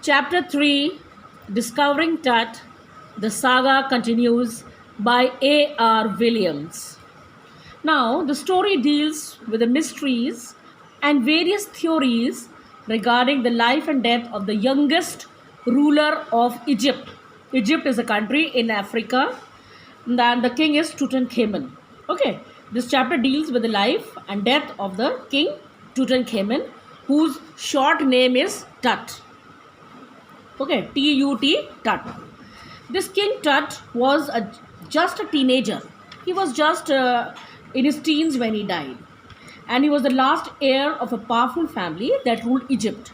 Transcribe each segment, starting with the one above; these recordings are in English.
Chapter 3, Discovering Tut, the saga continues by A.R. Williams. Now, the story deals with the mysteries and various theories regarding the life and death of the youngest ruler of Egypt. Egypt is a country in Africa, and the king is Tutankhamun. Okay, this chapter deals with the life and death of the king Tutankhamun, whose short name is Tut. Okay, T-U-T, Tut. This King Tut was just a teenager. He was just in his teens when he died. And he was the last heir of a powerful family that ruled Egypt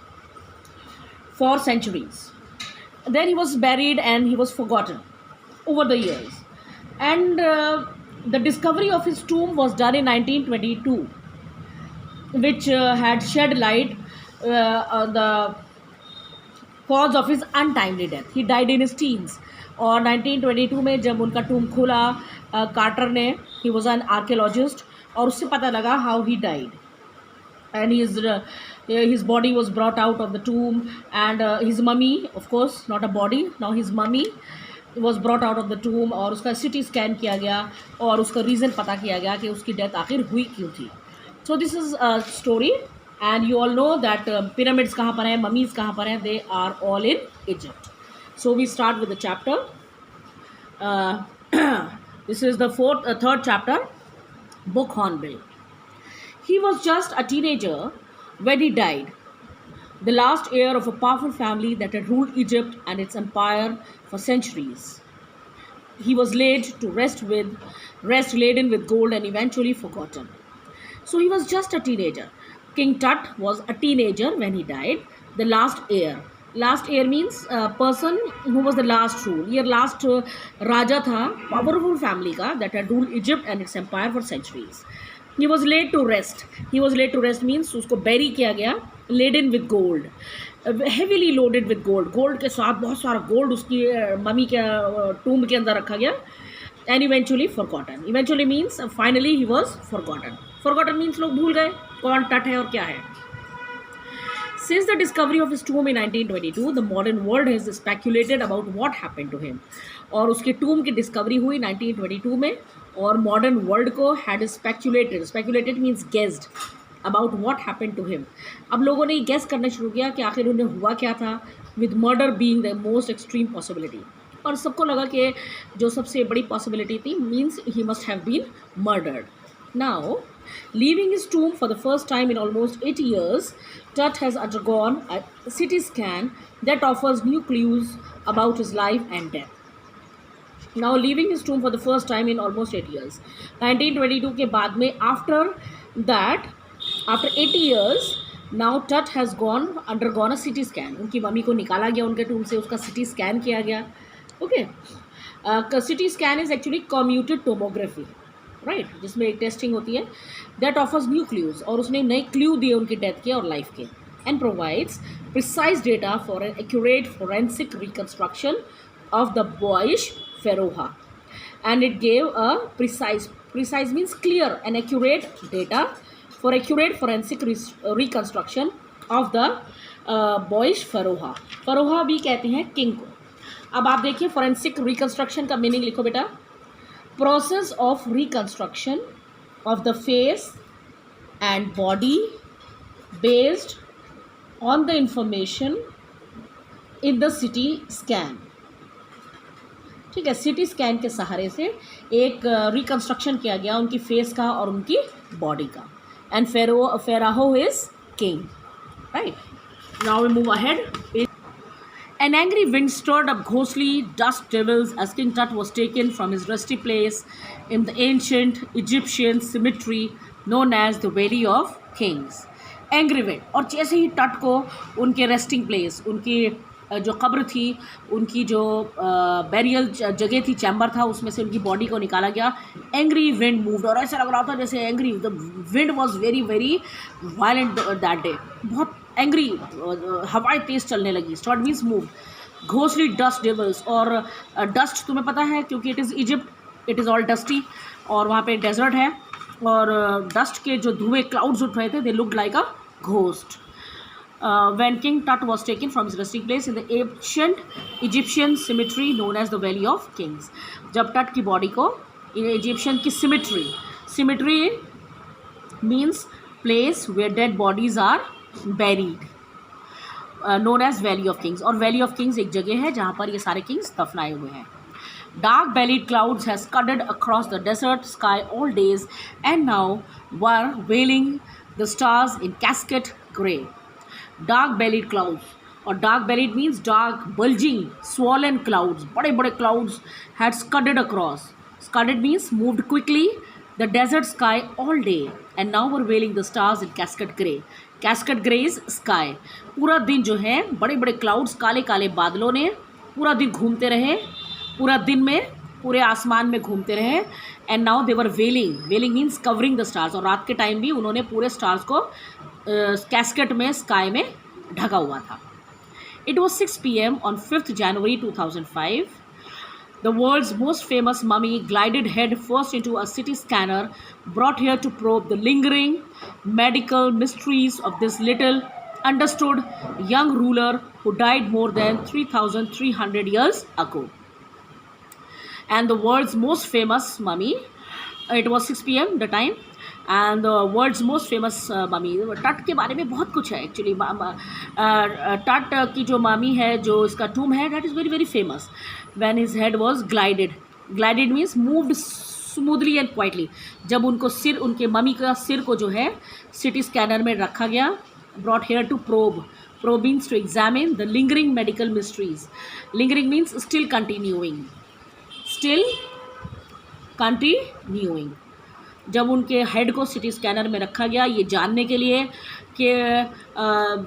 for centuries. Then he was buried and he was forgotten over the years. And the discovery of his tomb was done in 1922, which had shed light on the cause of his untimely death. He died in his teens. और 1922 में जब उनका टूम खुला quarter ने, he was an archaeologist, और उससे पता लगा how he died and his body was brought out of the tomb, and his mummy, of course not a body, now his mummy was brought out of the tomb, और उसका CT scan किया गया और उसका reason पता किया गया कि उसकी डेथ आखिर हुई क्यों थी. So this is a story, and you all know that pyramids कहाँ पर हैं, mummies कहाँ पर हैं, they are all in Egypt. So we start with the chapter. This is the third chapter, Book Hornbill. He was just a teenager when he died, the last heir of a powerful family that had ruled Egypt and its empire for centuries. He was laid to rest laden with gold and eventually forgotten. So he was just a teenager. King Tut was a teenager when he died, the last heir. Last heir means person who was the last rule. ये last राजा था powerful family का that had ruled Egypt and its empire for centuries. He was laid to rest. He was laid to rest means उसको bury किया गया, laden with gold, heavily loaded with gold. Gold के साथ बहुत सारा gold उसकी mummy के tomb के अंदर रखा गया, and eventually forgotten. Eventually means finally he was forgotten. Forgotten means लोग भूल गए कौन टट है और क्या है. Since the discovery of his tomb in 1922, the modern world has speculated about what happened to him. और उसके tomb की discovery हुई 1922 में, और modern world को had speculated means guessed about what happened to him. अब लोगों ने guess करना शुरू किया कि आखिर उन्हें हुआ क्या था, with murder being the most extreme possibility. और सबको लगा कि जो सबसे बड़ी possibility थी means he must have been murdered. Now, leaving his tomb for the first time in almost 8 years, Tut has undergone a CT scan that offers new clues about his life and death. Now, leaving his tomb for the first time in almost 8 years. 1922 के बाद में, after 80 years, now Tut has undergone a CT scan. उनकी mummy को निकाला गया उनके tomb से, उसका CT scan किया गया. Okay. CT scan is actually computed tomography. Right, जिसमें एक टेस्टिंग होती है दैट ऑफर्स न्यू क्लूज, और उसने नए क्लू दिए उनकी डेथ के और लाइफ के, and provides precise data for an accurate forensic reconstruction of the boyish pharaoh, and it gave a precise means clear and accurate data for accurate forensic reconstruction of the boyish pharaoh. Pharaoh भी कहते हैं king को. अब आप देखिए forensic reconstruction का meaning लिखो बेटा. Process of reconstruction of the face and body based on the information in the CT scan. ठीक है, CT स्कैन के सहारे से एक रिकन्स्ट्रक्शन किया गया उनकी फेस का और उनकी बॉडी का. And pharaoh is king. Right, now we move ahead. An angry wind stirred up ghostly dust devils as King Tut was taken from his resting place in the ancient Egyptian cemetery known as the Valley of Kings. Angry wind, और जैसे ही टट को उनके resting place, उनकी जो कब्र थी, उनकी जो बैरियल जगह थी, चैम्बर था, उसमें से उनकी बॉडी को निकाला गया. एंग्री विंड मूव्ड, और ऐसा लग रहा था जैसे angry, the wind was very very violent that day. बहुत एंग्री, हवाएं तेज़ चलने लगी. Start means move. Ghostly dust dwells, और डस्ट तुम्हें पता है क्योंकि it is Egypt, it is all dusty, और वहाँ पे डेजर्ट है, और डस्ट के जो धुएं क्लाउड्स उठ रहे थे, they looked like a ghost. when King Tut was taken from his resting place in the ancient Egyptian cemetery known as the Valley of Kings. जब टट की बॉडी को इजिप्शियन की symmetry means place where dead bodies are buried, known as Valley of Kings. और Valley of Kings एक जगह है जहाँ पर ये सारे kings दफनाए हुए हैं. Dark bellied clouds has scudded across the desert sky all days and now were veiling the stars in cascade grey. Dark bellied clouds, or dark bellied means dark bulging swollen clouds, बड़े बड़े clouds had scudded across. Scudded means moved quickly the desert sky all day and now were veiling the stars in cascade grey. Cascade grey is sky. पूरा दिन जो है बड़े बड़े clouds काले काले बादलों ने पूरा दिन घूमते रहे, पूरा दिन में पूरे आसमान में घूमते रहे. And now they were veiling means covering the stars. और रात के टाइम भी उन्होंने पूरे स्टार्स को कैस्केट में स्काई में ढका हुआ था. It was 6 PM on 5th January 2005. The world's most famous mummy glided head first into a CT scanner brought here to probe the lingering medical mysteries of this little understood young ruler who died more than 3,300 years ago. And the world's most famous mummy, it was 6 PM the time, and the world's most famous mummy. टट के बारे में बहुत कुछ है actually. टट की जो ममी है, जो इसका टूम है, that is very very famous. When his head was glided means moved smoothly and quietly. जब उनको उनके मम्मी का सिर को जो है CT स्कैनर में रखा गया. brought here to probe means to examine the lingering medical mysteries. Lingering means still continuing. जब उनके हेड को CT स्कैनर में रखा गया ये जानने के लिए कि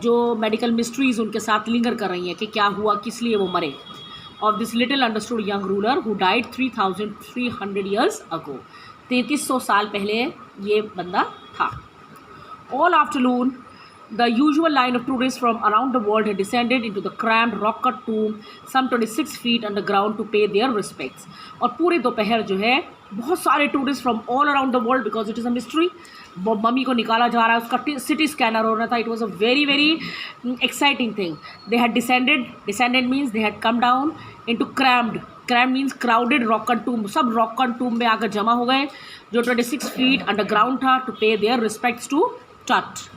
जो मेडिकल मिस्ट्रीज उनके साथ लिंगर कर रही हैं कि क्या हुआ, किस लिए वो मरे. Of this little understood young ruler who died 3,300 years ago. 3300 साल पहले ये बंदा था. All afternoon the usual line of tourists from around the world had descended into the crammed rock-cut tomb some 26 feet underground to pay their respects. और पूरे दोपहर जो है बहुत सारे tourist from all around the world, because it is a mystery, mummy को निकाला जा रहा है, उसका CT स्कैनर हो रहा था. It was a very very exciting thing. They had descended means they had come down into crammed means crowded rock cut tomb. सब रॉक-कट टूम में आकर जमा हो गए जो 26 feet अंडरग्राउंड था, टू पे देयर रिस्पेक्ट्स टू टट.